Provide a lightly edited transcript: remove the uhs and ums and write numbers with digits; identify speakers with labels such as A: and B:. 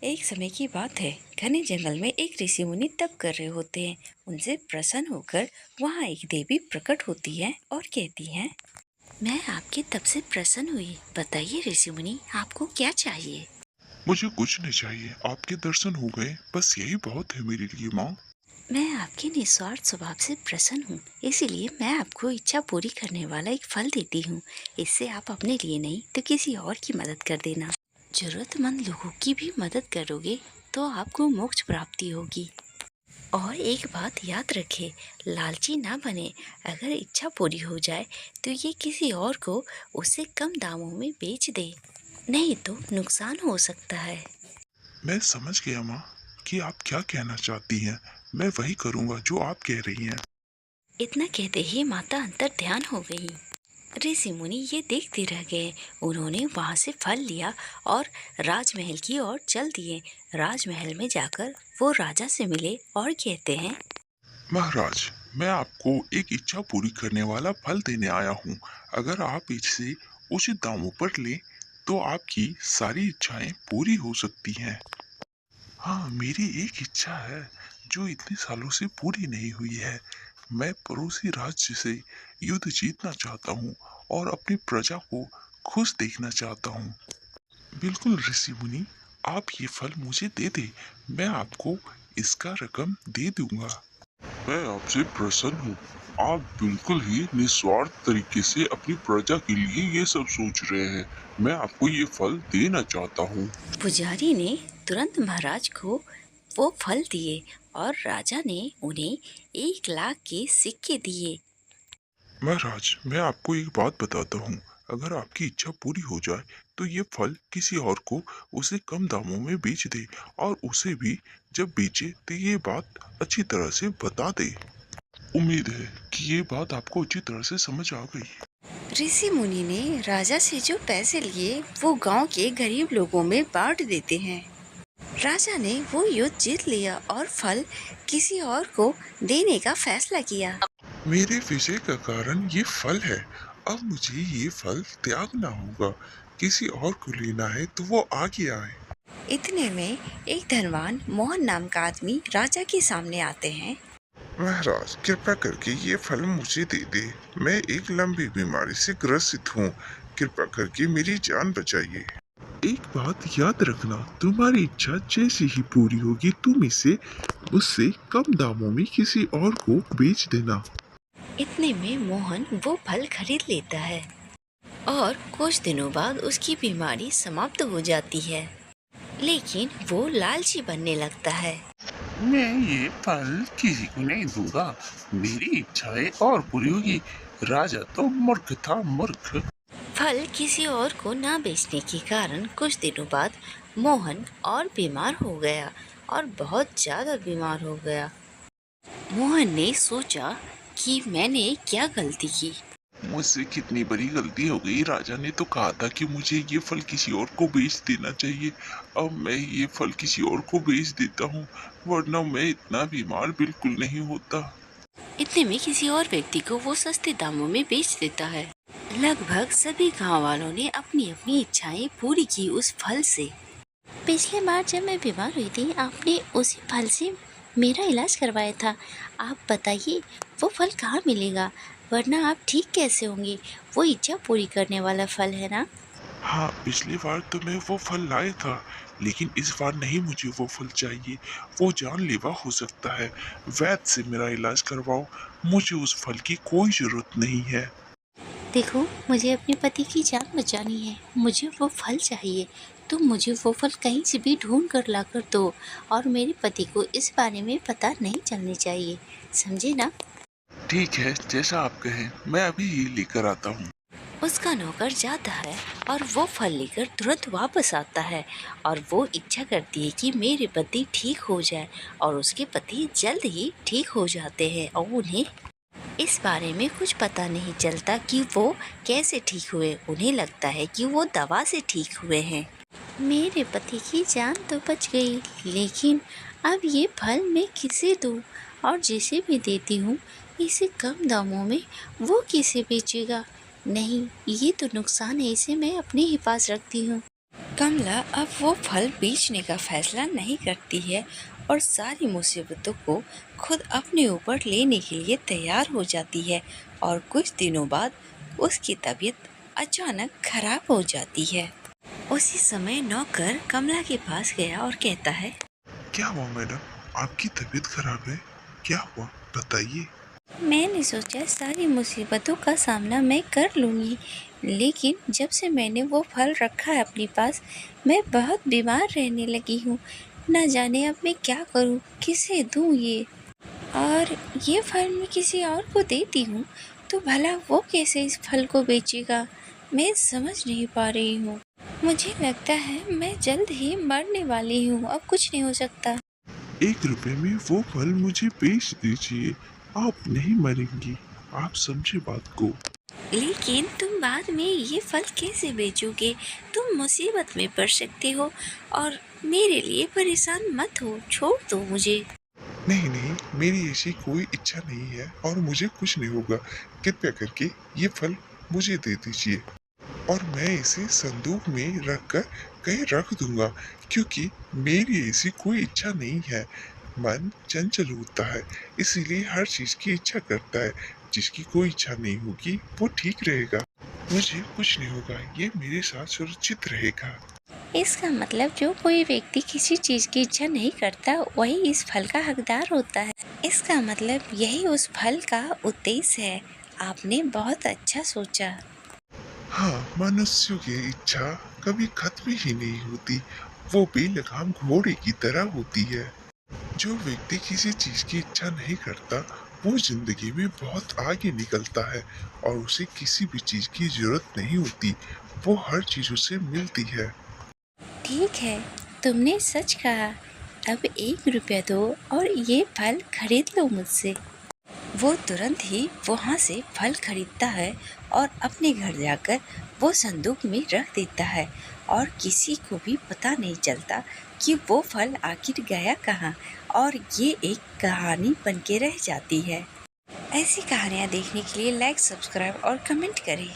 A: एक समय की बात है। घने जंगल में एक ऋषि मुनि तप कर रहे होते हैं। उनसे प्रसन्न होकर वहाँ एक देवी प्रकट होती है और कहती है, मैं आपके तप से प्रसन्न हुई। बताइए ऋषि मुनि, आपको क्या चाहिए?
B: मुझे कुछ नहीं चाहिए, आपके दर्शन हो गए, बस यही बहुत है मेरे लिए माँ।
A: मैं आपके निस्वार्थ स्वभाव से प्रसन्न हूँ, इसीलिए मैं आपको इच्छा पूरी करने वाला एक फल देती हूँ। इससे आप अपने लिए नहीं तो किसी और की मदद कर देना। जरूरतमंद लोगों की भी मदद करोगे तो आपको मोक्ष प्राप्ति होगी। और एक बात याद रखे, लालची ना बने। अगर इच्छा पूरी हो जाए तो ये किसी और को उससे कम दामों में बेच दे, नहीं तो नुकसान हो सकता है।
B: मैं समझ गया माँ कि आप क्या कहना चाहती हैं। मैं वही करूँगा जो आप कह रही हैं।
A: इतना कहते ही माता अंतर ध्यान हो गई। ऋषि मुनि ये देखते रह गए। उन्होंने वहाँ से फल लिया और राजमहल की ओर चल दिए। राजमहल में जाकर वो राजा से मिले और कहते हैं,
B: महाराज, मैं आपको एक इच्छा पूरी करने वाला फल देने आया हूँ। अगर आप इसे उचित दामों पर लें तो आपकी सारी इच्छाएं पूरी हो सकती हैं। हाँ, मेरी एक इच्छा है जो इतने सालों से पूरी नहीं हुई है। मैं पड़ोसी राज्य से युद्ध जीतना चाहता हूँ और अपनी प्रजा को खुश देखना चाहता हूँ। बिल्कुल ऋषि मुनि, आप ये फल मुझे दे दे, मैं आपको इसका रकम दे दूंगा। मैं आपसे प्रसन्न हूँ। आप बिल्कुल ही निस्वार्थ तरीके से अपनी प्रजा के लिए ये सब सोच रहे हैं। मैं आपको ये फल देना चाहता हूँ।
A: पुजारी ने तुरंत महाराज को वो फल दिए और राजा ने उन्हें 1 लाख के सिक्के दिए।
B: महाराज, मैं आपको एक बात बताता हूँ। अगर आपकी इच्छा पूरी हो जाए तो ये फल किसी और को उसे कम दामों में बेच दे, और उसे भी जब बेचे तो ये बात अच्छी तरह से बता दे। उम्मीद है कि ये बात आपको अच्छी तरह से समझ आ गई।
A: ऋषि मुनि ने राजा से जो पैसे लिए वो गांव के गरीब लोगों में बांट देते हैं। राजा ने वो युद्ध जीत लिया और फल किसी और को देने का फैसला किया।
B: मेरे विजय का कारण ये फल है। अब मुझे ये फल त्यागना होगा। किसी और को लेना है तो वो आगे आए।
A: इतने में एक धनवान मोहन नाम का आदमी राजा के सामने आते हैं।
B: महाराज, कृपया करके ये फल मुझे दे दे। मैं एक लंबी बीमारी से ग्रसित हूँ। कृपया करके मेरी जान बचाइए। एक बात याद रखना, तुम्हारी इच्छा जैसी ही पूरी होगी तुम इसे उससे कम दामों में किसी और को बेच देना।
A: इतने में मोहन वो फल खरीद लेता है और कुछ दिनों बाद उसकी बीमारी समाप्त हो जाती है। लेकिन वो लालची बनने लगता है।
C: मैं ये फल किसी को नहीं दूंगा। मेरी इच्छाएं और पूरी होगी। राजा तो मूर्ख था, मूर्ख।
A: फल किसी और को ना बेचने के कारण कुछ दिनों बाद मोहन और बीमार हो गया और बहुत ज़्यादा बीमार हो गया। मोहन ने सोचा कि मैंने क्या गलती की।
B: मुझसे कितनी बड़ी गलती हो गई। राजा ने तो कहा था कि मुझे ये फल किसी और को बेच देना चाहिए। अब मैं ये फल किसी और को बेच देता हूँ, वरना मैं इतना बीमार बिल्कुल नहीं होता।
A: इतने में किसी और व्यक्ति को वो सस्ते दामों में बेच देता है। लगभग सभी गांव वालों ने अपनी अपनी इच्छाएं पूरी की उस फल से। पिछली बार जब मैं बीमार हुई थी, आपने उसी फल से मेरा इलाज करवाया था। आप बताइए वो फल कहाँ मिलेगा, वरना आप ठीक कैसे होंगे? वो इच्छा पूरी करने वाला फल है ना?
B: हाँ, पिछली बार तो मैं वो फल लाया था, लेकिन इस बार नहीं मुझे वो फल चाहिए। वो जानलेवा हो सकता है। वैद्य से मेरा इलाज करवाओ। मुझे उस फल की कोई जरूरत नहीं है।
A: देखो, मुझे अपने पति की जान बचानी है। मुझे वो फल चाहिए। तुम मुझे वो फल कहीं से भी ढूंढ कर ला कर दो और मेरे पति को इस बारे में पता नहीं चलनी चाहिए, समझे ना?
B: ठीक है, जैसा आप कहें, मैं अभी ही लेकर आता हूँ।
A: उसका नौकर जाता है और वो फल लेकर तुरंत वापस आता है और वो इच्छा करती है कि मेरे पति ठीक हो जाए, और उसके पति जल्द ही ठीक हो जाते हैं और उन्हें इस बारे में कुछ पता नहीं चलता कि वो कैसे ठीक हुए। उन्हें लगता है कि वो दवा से ठीक हुए हैं। मेरे पति की जान तो बच गई, लेकिन अब ये फल मैं किसे दूँ? और जिसे भी देती हूँ इसे कम दामों में, वो किसे बेचेगा? नहीं, ये तो नुकसान है, इसे मैं अपने ही पास रखती हूँ। कमला अब वो फल बेचने का फैसला नहीं करती है और सारी मुसीबतों को खुद अपने ऊपर लेने के लिए तैयार हो जाती है और कुछ दिनों बाद उसकी तबीयत अचानक खराब हो जाती है। उसी समय नौकर कमला के पास गया और कहता है,
B: क्या हुआ मैडम, आपकी तबीयत खराब है? क्या हुआ बताइए।
A: मैंने सोचा सारी मुसीबतों का सामना मैं कर लूँगी, लेकिन जब से मैंने वो फल रखा है अपने पास, मैं बहुत बीमार रहने लगी हूँ। न जाने अब मैं क्या करूँ, किसे दूँ ये? और ये फल मैं किसी और को देती हूँ तो भला वो कैसे इस फल को बेचेगा? मैं समझ नहीं पा रही हूँ। मुझे लगता है मैं जल्द ही मरने वाली हूँ, अब कुछ नहीं हो सकता।
B: 1 रुपए में वो फल मुझे बेच दीजिए, आप नहीं मरेंगी, आप समझे बात को।
A: लेकिन तुम बाद में ये फल कैसे बेचोगे? तुम मुसीबत में पड़ सकते हो और मेरे लिए परेशान मत हो, छोड़ दो मुझे।
B: नहीं नहीं, मेरी ऐसी कोई इच्छा नहीं है और मुझे कुछ नहीं होगा। कृपया करके ये फल मुझे दे दीजिए और मैं इसे संदूक में रखकर कहीं रख दूंगा, क्योंकि मेरी ऐसी कोई इच्छा नहीं है। मन चंचल होता है, इसीलिए हर चीज की इच्छा करता है। जिसकी कोई इच्छा नहीं होगी वो ठीक रहेगा। मुझे कुछ नहीं होगा, ये मेरे साथ सुरक्षित रहेगा।
A: इसका मतलब जो कोई व्यक्ति किसी चीज़ की इच्छा नहीं करता वही इस फल का हकदार होता है। इसका मतलब यही उस फल का उद्देश्य है। आपने बहुत अच्छा सोचा।
B: हाँ, मनुष्यों की इच्छा कभी खत्म ही नहीं होती, वो बेलगाम घोड़े की तरह होती है। जो व्यक्ति किसी चीज की इच्छा नहीं करता वो जिंदगी में बहुत आगे निकलता है और उसे किसी भी चीज की जरूरत नहीं होती, वो हर चीज उसे मिलती है।
A: ठीक है, तुमने सच कहा। अब 1 रुपया दो और ये फल खरीद लो मुझसे। वो तुरंत ही वहाँ से फल खरीदता है और अपने घर जाकर वो संदूक में रख देता है और किसी को भी पता नहीं चलता कि वो फल आखिर गया कहाँ, और ये एक कहानी बन के रह जाती है। ऐसी कहानियाँ देखने के लिए लाइक, सब्सक्राइब और कमेंट करें।